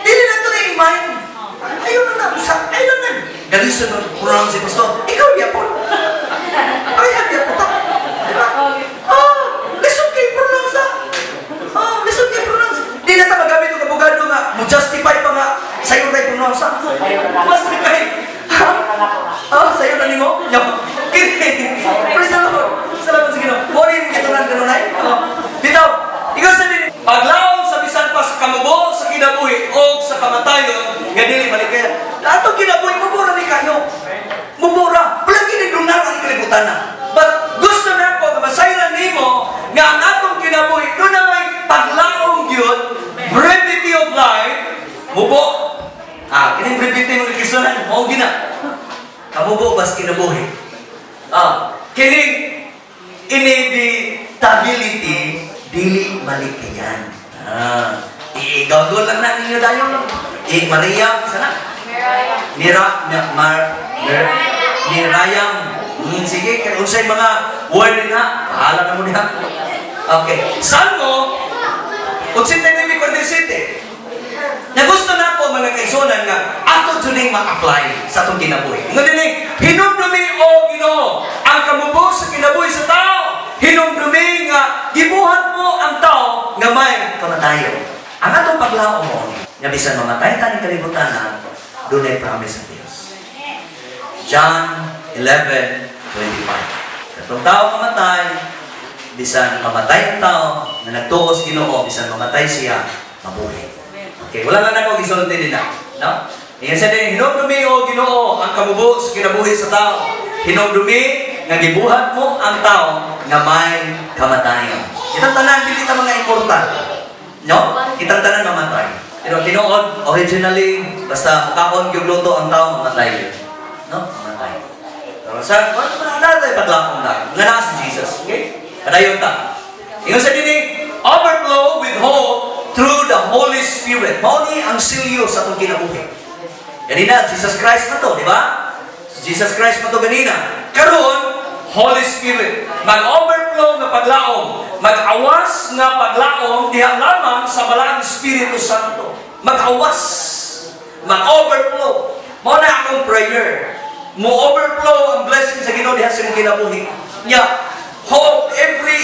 dili na ito na i-mind. Ayaw na galisan na pronounce si pastor, ikaw yapon. Ayaw yapon ta, di ba? Listen kayo pronounce na. Listen kayo pronounce. Di na ito magamit yung abogado nga, mo justify pa nga sa'yo na i-pronounce na. Mas rin kayo. Sa'yo na nimo? Praise the Lord. Salamat sa Ginoo. Morning, kitunan kanunay. Bitaw, ikaw sa din. Paglaon sa bisan pa sa kamubo, sa kinabuhi, o sa kamatayon, nga dili malikaya. Atong kinabuhi, mubura ni kayo. Mubura. Walang kinidungnan ang kalibutan na. But gusto na po, masayran nimo, nga ang atong kinabuhi, doon na may paglaong yun, brevity of life, mubo. Kining brevity ng kisunan, mao gina. Kamubo bas kinabuhi. Kining inevitability, dili malikayan. Igagol lang na ninyo dayo. Maria, sana? Mirayam. Sige, kung sa'yo mga word na, bahala na mo niya. Okay. Salmo, 89:47. Na gusto na po mga kaigsunan nga ato dyan ma-apply sa itong kinabuhi. Nga din hinumdumi o Ginoo ang kamubo sa kinabuhi sa tao. Hinumdumi nga gibuhat mo ang tao nga may kamatayon. Ang atong paglao mo, nga bisan mamatay taning kalibutan na, doon ay promise ng Diyos. John 11:25. Katong tao mamatay, bisan mamatay ang tao na nagtuos Ginoo, bisan mamatay siya, mabuhay. Okay, wala na ako gisulti din na. No? Iyan sa din, hinumdumi o Ginoo ang kamubo sa kinabuhi sa tao. Hinumdumi nga gibuhat mo ang tao na may kamatayon. Itang tanan, dili ta mga important. No? Itang tanan mamatay. Pero tinuod, originally, basta makaon yung luto ang tao, mamatay. No? Mamatay. Pero sa, wala tayo paglakong na. Nga na si Jesus. Okay? Padayon ta. Iyan sa din, overflow with hope through the Holy Spirit. Mauni ang silyo sa itong kinabuhi. Ganina, Jesus Christ na to, di ba? Jesus Christ na to ganina. Karon, Holy Spirit. Mag-overflow nga paglaom. Mag-awas nga paglaom diha lamang sa balang Espiritu Santo. Mag-awas. Mag-overflow. Mao na akong prayer. Mo-overflow ang blessing sa Ginoo diha sa imong kinabuhi. Yeah. Hope every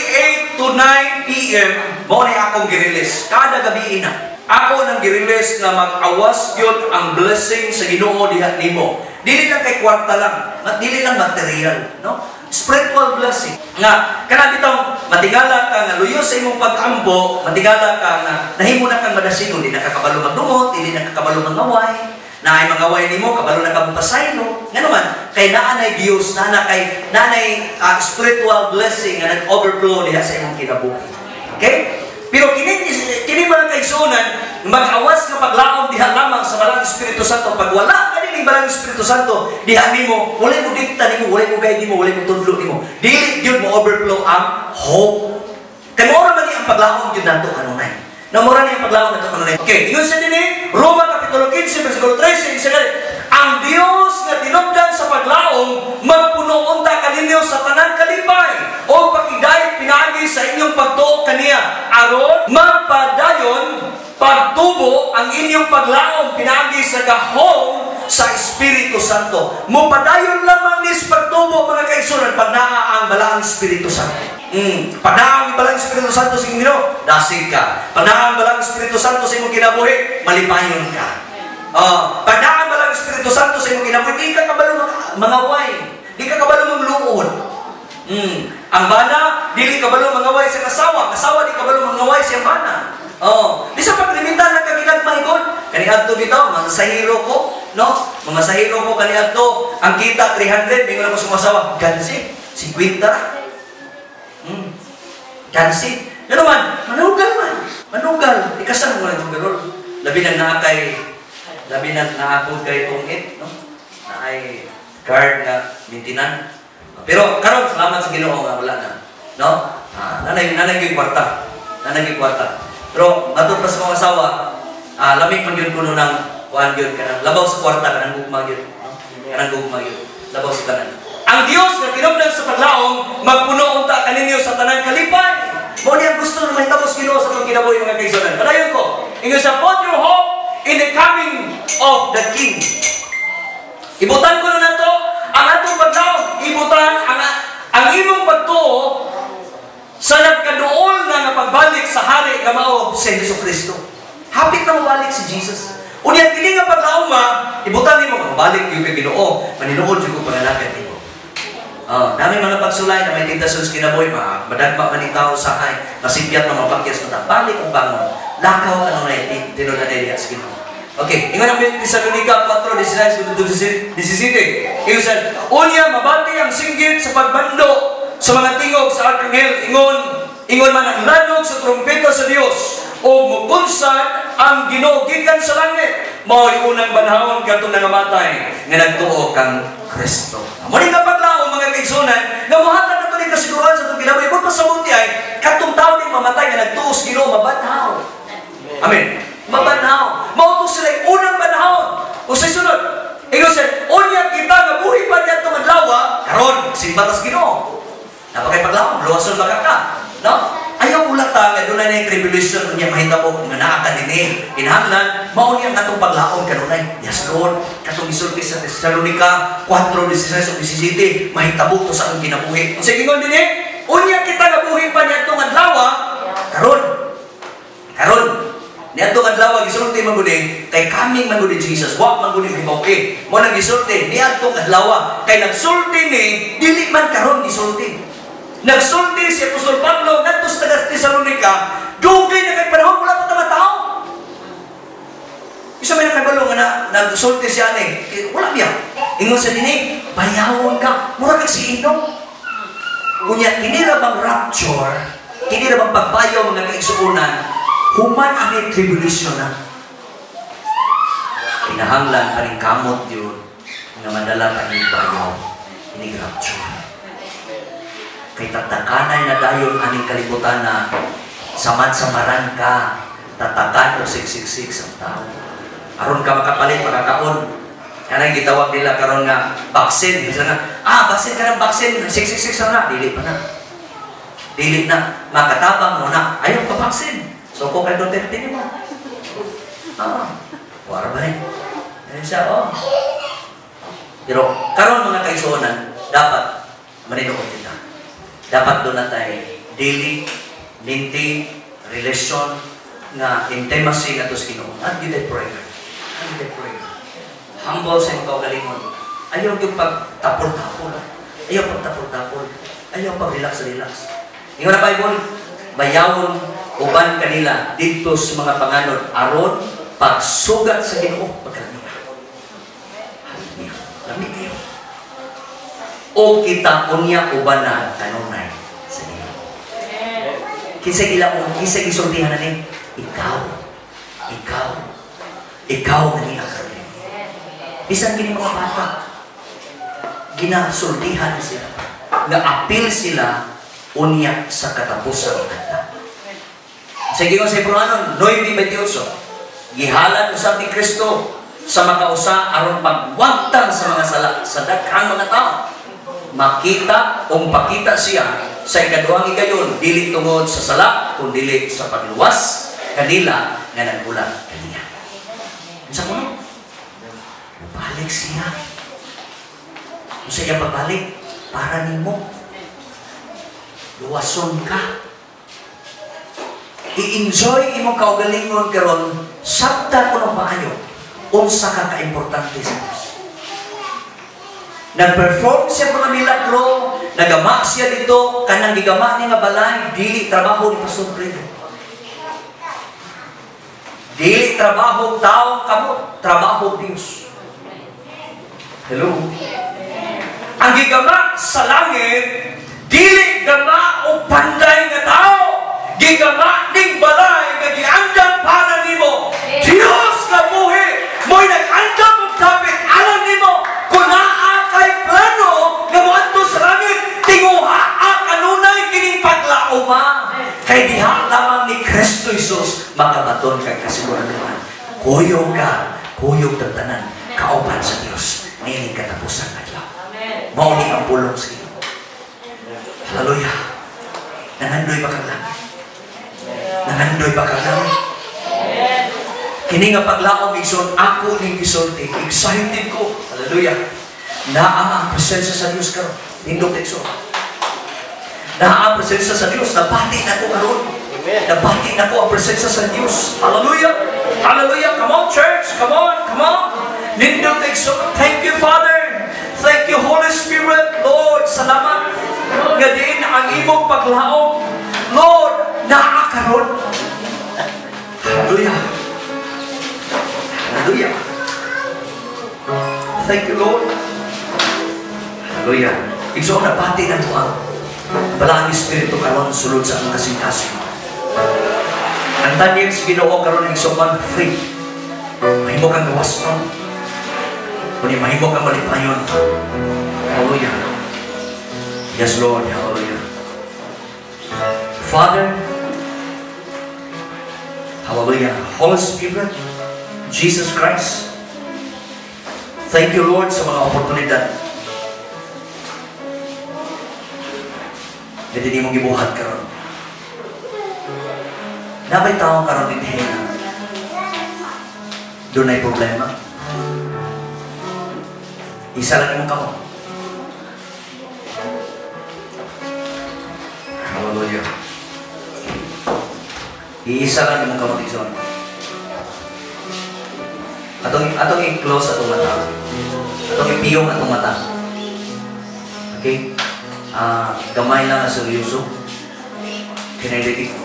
8 to 9 p.m. mo na akong girilis. Kada gabi na. Ako nang girilis na mag-awas yun ang blessing sa Ginoo diha nimo. Dili lang kay kwarta lang. Dili lang material. No? Spiritual blessing. Nga, kana bitong matingala ka nga luyo sa imong pag-ambo, matingala ka nga nahimo na kang madasino, di nakakabalo magdumot, dili nakakabalo mangaway. Na ay mangaway nimo kabalo na kabupasaylo. Nga naman, kay naanay Dios, naanay spiritual blessing nga nag-overflow diha sa imong kinabuhi. Okay? Pero kini mga kaigsunan, mag-awas nga paglaom diha lamang sa balang Espiritu Santo. Pag wala ka din balang Espiritu Santo diha nimo, wala mo dikta nimo, wala mo guide nimo, wala mo tudlo nimo. Dili gyud mo overflow ang hope. Kay mo ra man ang paglaom gyud nato kanunay. Namura niya paglaon na ito kanunay. Okay, ingon sa din Roma Kapitulo 15, versikulo 13, ang Dios nga tinubdan sa paglaom, magpunoon ta kaninyo sa tanan kalipay, o pakigayat pinagi sa inyong pagtuo kaniya, aron magpadayon, pagtubo ang inyong paglaom, pinagi sa gahom sa Espiritu Santo. Mupadayon lamang nis pagtubo, mga kaigsunan, pag naa ang balang Espiritu Santo. Panaang balang Espiritu Santo sa inyo, dasig ka. Panaang balang Espiritu Santo sa imong kinabuhi, malipayon ka. Panaang balang Espiritu Santo sa imong kinabuhi, di ka kabalo mangaway, di ka kabalo magluod. Ang bana, dili kabalo mangaway sa kasawa, kasawa di kabalo mangaway sa bana. Di sa paglimitan na kagilag mahigod. Kaniadto bitaw, mga sahiro ko, no? Mga sahiro ko kaniadto, ang kita 300, mingon ako sumasawa, gansi, 50. Gansi. Ano man? Manugal man. Manugal. Ikasan mo lang yung ganun. Labi na naakod kay tungit, no? Na ay guard na mintinan. Pero karon salamat sa Ginoo nga wala na. No? Nanay gyud kwarta. Pero matod pa sa mga asawa, lamig man gyud kuno ng kuan gyud kanang labaw sa kwarta kanang gugma gyud. No? Kanang gugma gyud. Labaw sa tanan. Ang Dios nga kinubdan sa paglaom, magpuno unta kaninyo sa tanan kalipay. Mo niya gusto na mahitabo sa Ginoo sa atong kinabuhi mga kaigsoonan. Padayon ko, ingon sa put your hope in the coming of the King. Ibutan ko na nato ang atong paglaom, ibutan ang imong pagtuo sa nagkaduol na pagbalik sa hari nga mao si Jesucristo. Hapit na mabalik si Jesus. Unya kini nga paglaoma, ibutan nimo mabalik gyud kay Ginoo, maninuod jud ko pangalagad nimo. Dami mga pagsulay na may tindason sa kinabuhi, madagma man itaw sa hay, masipyat na mapakyas mata, balik ang bangon, lakaw ka nung tinula na niya sa Ginoo. Okay, ingon ang Tesalonica 4:16-17. Ingon sa, unya mabati ang singgit sa pagbando sa mga tingog sa arkanghel, ingon man ang lanog sa trumpeta sa Dios, o mupunsad ang Ginoo gikan sa langit, mao'y unang banhawon kadtong nangamatay nga nagtuo kang Kristo. Muli nga paglaom mga kaigsunan, nga muhatag nato ni kasiguran sa itong kinabuhi, kung pasabuti ay katong tao ni mamatay nga nagtuo sa Ginoo mabanhaw. Amen. Mabanhaw. Mautos sila unang banhawon. O sa sunod, ingon siya, unya kita nga buhi pa niya itong adlaw, karon simba tas Ginoo. Napakay paglaom, luwason makaka. No? Ayaw ulata nga doon na yung tribulation niya mahitabo nga naa ka din kinahanglan mao niya katong paglaom kanunay. Yes Lord, katong isulti sa Tesalonica 4:16-17 mahitabo to sa akong kinabuhi. Sige ngon din unya kita nga buhi pa niya tong adlaw karon niadtong adlaw gisulti man gud kay coming man gud Jesus wa man gud hibaw-i mo nang gisulti niadtong adlaw kay nagsulti ni dili man karon gisulti. Nagsulti si Apostol Pablo ngadto sa Tesalonica, dugay na kay panahon wala pa tao. Isa may nakabalo nga nagsulti siya ni, wala biya. Ingon sa dinhi, bayawon ka, mura kag si Inom. Unya kini ra bang rapture, kini ra bang pagbayaw mga kaigsuonan, human ang tribulation na. Kinahanglan pa rin kamot yun nga madala pa ni bayaw, ini rapture. Kay tatakanay na dayon aning kalibutan na samad-samaran ka, tatakan o 666 ang tao. Aron ka makapalit, makakaon. Kanang gitawag nila karon nga baksin. Bisa nga, baksin ka ng baksin, 666 na, dili pa na. Dili na, makatabang mo na, ayaw pa baksin. So kung kay Duterte mo. Wala ba rin? Yan siya, Pero karon mga kaigsuonan, dapat maninuod kita. Dapat doon na tayo daily, maintain, relation, na intimacy na ito sa Ginoo. Not with the prayer. Not with the prayer. Humble sa ikaw kalimon. Ayaw yung pagtapol-tapol. Ayaw pagtapol-tapol. Ayaw pag-relax-relax. Ingon na Bible, bayawon uban kanila dito sa mga panganod aron pagsugat sa Ginoo pagkalamiha. Hallelujah. Lamig kayo. O kita unya uban na kanunay sa Ginoo. Kisay ilang kisay gisultihan na ni ikaw na ni Akarli. Bisan kini mga bata ginasultihan sila, na-appeal sila unya sa katapusan kanta. Sa Ginoo sa Hebreanon 9:28, gihalan usab ni Kristo sa makausa aron pagwagtang sa mga sala sa daghang mga tao. Makita o pakita siya sa ikaduhang igayon, dili tungod sa sala, kundi dili sa pagluwas kanila nga nagbulag kaniya. Unsa kuno? Balik siya. Unsa iya pagbalik para nimo? Luwason ka. I-enjoy imong kaugalingon karon sabta kuno paayo unsa ka kaimportante sa Dios. Nag-perform siya mga milagro, nagama siya dito, kanang gigama niya nga balay, dili trabaho ni Pastor Fredo. Dili trabaho tao kamo, trabaho Dios. Hello? Ang gigama sa langit, dili gama o panday nga tao, gigama ning balay nga giandam para nimo. Dios na buhi, mo'y nag-andam og kapit alam nimo, kung naa kay plano nga moadto sa langit, Kuyog ka, kuyog tagtanan, kauban sa Dios. Nining katapusan adlaw. Mao ni ang pulong sa Ginoo. Hallelujah. Nangandoy ba kang langit? Nangandoy ba kang langit? Kini nga paglaom igsoon ako ning gisulti. Excited ko. Hallelujah. Naa ang presensya sa Dios karon. Nindot igsoon. Naa ang presensya sa Dios. Nabati na ko karon. Nabati na ko ang presensya sa Dios. Hallelujah. Hallelujah. Come on, church. Come on. Come on. Nindot igsoon. Thank you, Father. Thank you, Holy Spirit. Lord, salamat. Nga din ang imong paglaom. Lord, naa karon. Hallelujah. Hallelujah. Thank you, Lord. Hallelujah. Igsoon na pati na ito ang Balang Espiritu karon sulod sa ang kasing-kasing. Ang tanyag sa Ginoo karon igsoon man free. Mahimo kang gawas no. Kuni mahimo kang malipayon. Hallelujah. Yes, Lord. Hallelujah. Father, hallelujah. Holy Spirit, Jesus Christ, thank you, Lord, sa mga oportunidad. Ito di mong gibuhat karon. Nabay tao karon din hina. Doon ay problema. Isa lang yung kamo. Hallelujah. Iisa lang yung kamo dito. Atong i-close atong mata. Atong i-piyong atong mata. Okay? Gamay lang na seryoso.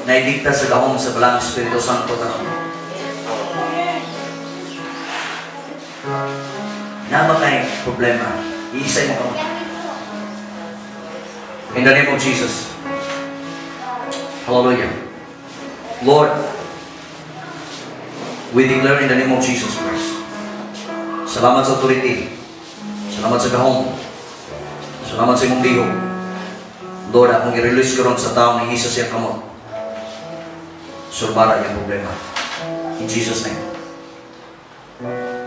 Naidikta sa gahong sa Balang Espiritu Santo na. Naba kay problema. Iisa mo kamo. In the name of Jesus. Hallelujah. Lord, we declare in the name of Jesus Christ. Salamat sa authority. Salamat sa gahong. Salamat sa imong lihok. Lord, akong i-release ko ron sa tao ni Jesus yung kamot. Surbara yung problema. In Jesus' name.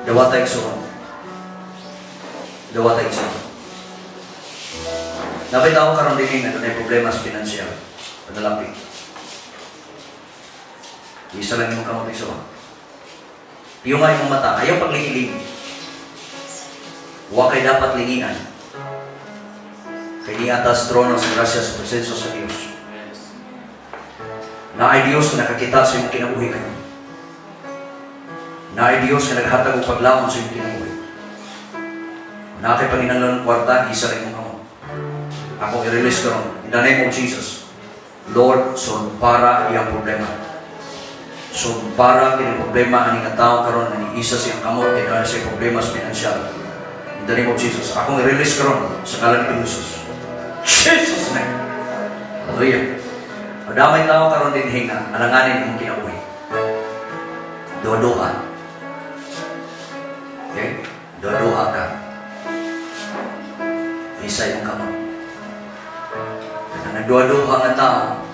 Dawata iksuron. Dawata iksuron. Napit ako karoon din na may problema sa financial. Padalapi. Isa lang yung kamot iksuron. Yung nga yung mata, ayaw paglihiling. Huwag kayo dapat lingian. Kaya di atas trono sa grasya sa presensya sa Diyos. Na ay Diyos na nakakita sa iyong kinabuhi kayo. Na ay Diyos na naghatag o paglamon sa iyong kinabuhi. Na kay Panginoon ng kwarta, isa rin mong kamo. Ako i-release ko ron. In the name of Jesus. Lord, so para iyang problema. So para kini problema aning tao karon ani isa siyang kamot kay kana siya problema sa financial. In the name of Jesus. Ako i-release ko ron sa ngalan ni Jesus. Jesus name. Hallelujah. Madamay tao karon din hinga, alanganin imong kinabuhi. Duha-duha. Okay? Duha-duha ka. Isa yung kamot. Nagduha-duha nga tao.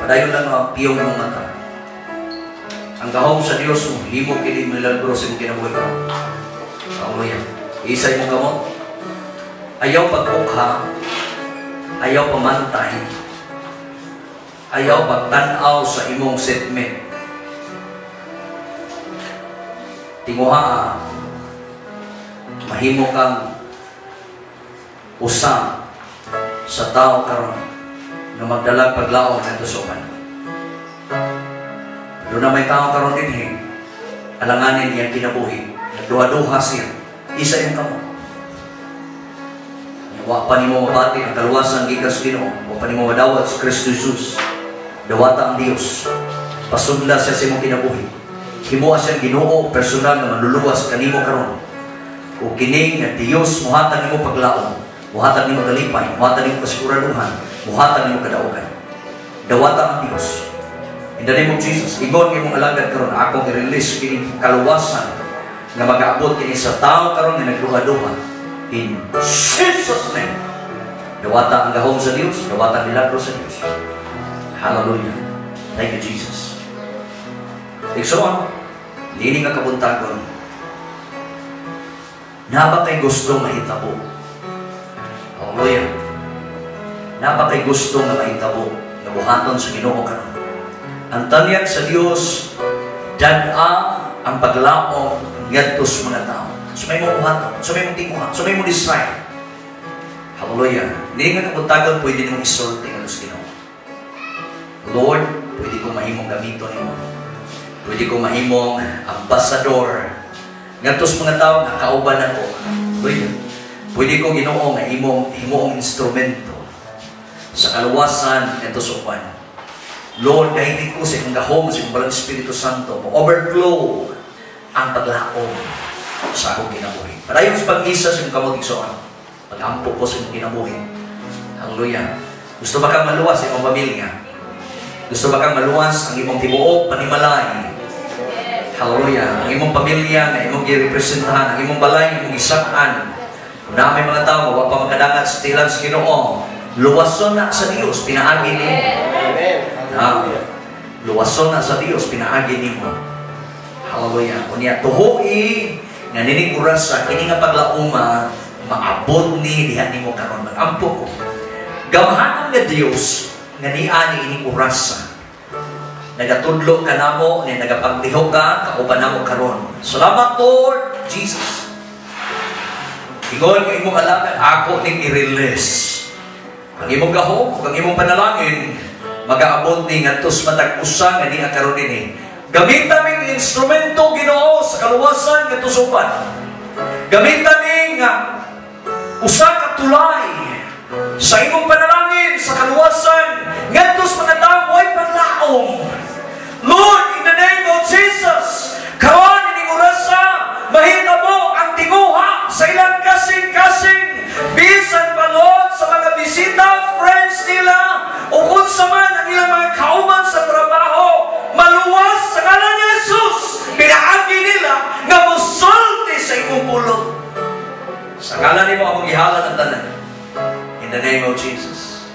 Padayon lang ang piyong mong mata. Ang gahong sa Diyos mo, himo kini milagro sa imong kinabuhi karon. Hallelujah. Isa yung kamot. Ayaw pag-ukha, ayaw pamantay, ayaw pagtanaw sa imong setment. Tinguha, mahimo kang usa sa tao karon na magdalag paglaom ng tusukan. Doon na may tao karon din alanganin niyang kinabuhi. Nagduha-duha siya. Isa yung kamo. Wa pa nimo mabati ang kaluwasan gikas Ginoo, wa pa nimo madawat sa Kristo Jesus. Dawata ang Dios. Pasundla siya sa imong kinabuhi. Himuha siya Ginoo personal na manluluwas kanimo karon. O kini nga Dios muhatag nimo paglaom, muhatag nimo kalipay, muhatag nimo kasiguraduhan, muhatag nimo kadaugan. Dawata ang Dios. In the name of Jesus, igon imong alagad karon akong i-release kini kaluwasan nga mag-aabot kini sa tao karon nga nagduha-duha. In Jesus' name. Dawata ang gahong sa Diyos. Dawata ang milagro sa Diyos. Hallelujah. Thank you, Jesus. Ikson, lini nga kabuntagon. Naba kay gusto mahitabo. Hallelujah. Naba kay gusto nga mahitabo. Nabuhaton sa Ginoo karon. Ang tanyag sa Dios, dad-a ang paglaom ngadto sa mga tao. Sumay mo buhaton, sumay mo tinguha, sumay mo decide. Hallelujah. Hindi nga kabuntagon, pwede nimo isulti nga sa Ginoo. Lord, pwede ko mahimong gamito nimo. Pwede ko mahimong ambasador ngadto sa mga tao nga kauban ako. Pwede ko Ginoo nga himong instrumento sa kaluwasan ngadto sa uban. Lord, kahit ko sa imong gahom sa imong Balang Espiritu Santo mo overflow ang paglaom sa akong kinabuhi. Padayon sa pag-isa sa imong kamot igsoon. Pag-ampo ko sa imong kinabuhi. Hallelujah. Gusto ba kang maluwas sa imong pamilya? Gusto ba kang maluwas ang imong tibuok panimalay? Hallelujah. Ang imong pamilya na imong girepresentahan, ang imong balay, imong isaan. Kung na may mga tao, wala pa makadangat sa tilan sa Ginoo, luwason na sa Dios, pinaagi nimo. Luwason na sa Dios, pinaagi nimo. Hallelujah. Kunya tuhoy nga nining oras sa kini nga paglauma, maabot ni diha nimo karon mag-ampo ko. Gamhanan nga Dios nga niani ining oras. Nagatudlo ka namo ni nagapaglihok ka kauban namo karon. Salamat Lord Jesus. Ingon nga imong alagad ako ning i-release. Ang imong gahom, ang imong panalangin mag-aabot ni ngadtos matag usa nga niya karon dinhi. Gamitan ning instrumento Ginoo sa kaluwasan ngadto sa uban. Gamitan ning usa ka tulay sa imong panalangin sa kaluwasan ngadto sa mga tawo way paglaom. Lord, in the name of Jesus, karon ining orasa mahitabo ang tinguha sa ilang kasing-kasing bisan balod sa mga bisita, friends nila, o kung sa man ang ilang mga kauban sa trabaho, maluwas sa ngalan ni Jesus, pinaagi nila nga musulti sa imong pulong. Sa ngalan ni mo akong ihalan ang tanan. In the name of Jesus.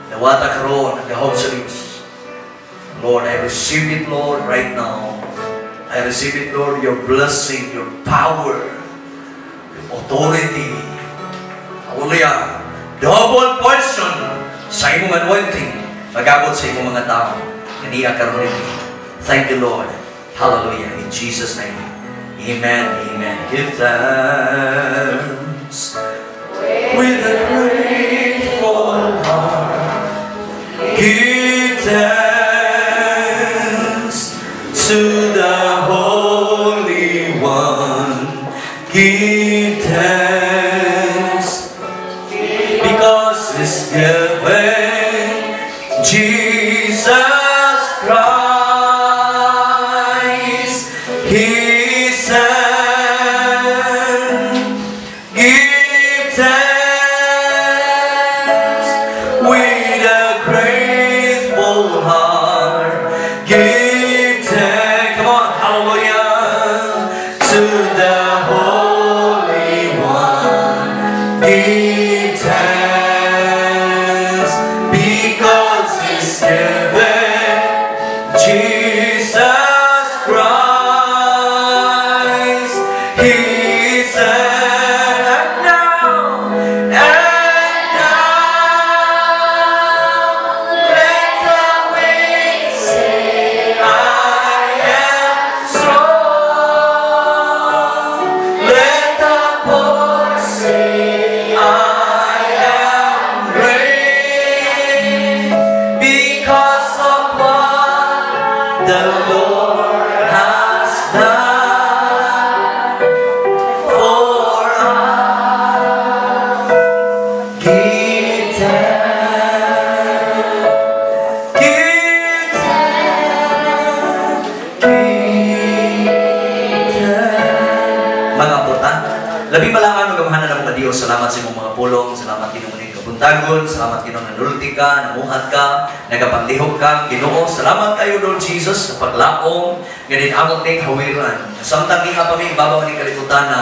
Nawata karon ang gahom sa Diyos. Lord, I receive it, Lord, right now. I receive it, Lord, your blessing, your power, your authority. Hallelujah. Double portion sa imong anointing pag-abot sa imong mga tao. Kaniya karon nito. Thank you, Lord. Hallelujah. In Jesus' name. Amen. Amen. Give thanks with a grateful heart. Give thanks to the Holy One. Give thanks because He's given Jesus Christ, His Son. Give thanks with a grateful heart. Give thanks, come on, hallelujah, to the Holy One. Give thanks because He's given Jesus Christ, His Son. And now, let the weak say, I am strong. Let the poor say, I am great, because of what the Lord has done for us. Give thanks, give thanks, give thanks. Mga puta, labi malangan magamahanan ng mga Diyos. Salamat sa imong mga pulong, salamat Ginoo ning kabuntagon, salamat Ginoo nanulti ka, namuhat ka, nagapaglihok ka, Ginoo. Salamat kayo Lord Jesus sa paglaom, ganin among ning hawiran. Samtang nga pa may babaw ni kalibutan na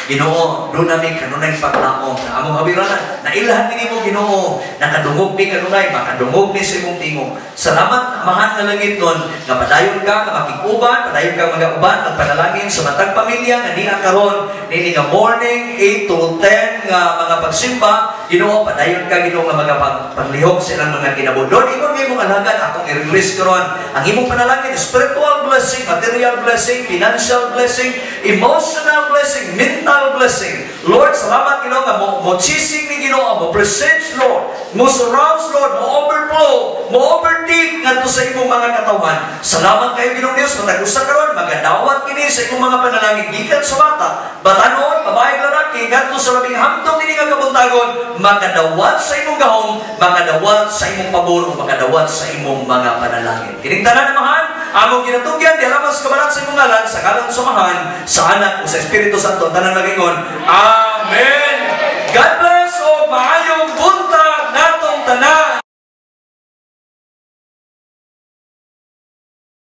Ginoo, doon namin kanunay paglaong na among habiranan. Nailahan din mo Ginoo, nakadungog ni kanunay, makadungog ni sa imong tingog. Salamat, mahal na langit nun, nga padayon ka, nga makikuban, padayon ka mga uban, magpanalangin sa matag pamilya, nga niya karon, nini nga morning, 8 to 10, nga mga pagsimba, Ginoo, padayon ka, Ginoo, nga mga paglihok sa ilang mga kinabudon. Imong imong alagan, akong i-release karon ang imong panalangin, spiritual blessing, material blessing, financial blessing, emotional blessing, mental blessing. Lord, salamat Ginoo nga mo chising ni Ginoo, mo presence Lord, mo surrounds Lord, mo overflow, mo overtake ngadto sa imong mga katawan. Salamat kayo Ginoo Dios, matag usa karon magadawat kini sa imong mga panalangin gikan sa bata, batanon, babae lalaki ngadto sa labing hamtong nini nga kabuntagon, makadawat sa imong gahom, makadawat sa imong pabor, makadawat sa imong mga panalangin. Kining tanan mahal, among ginatugyan di alamas kabalan sa imong ngalan, sa ngalan sumahan, sa anak o sa Espiritu Santo tanan magingon. Amen. God bless o maayo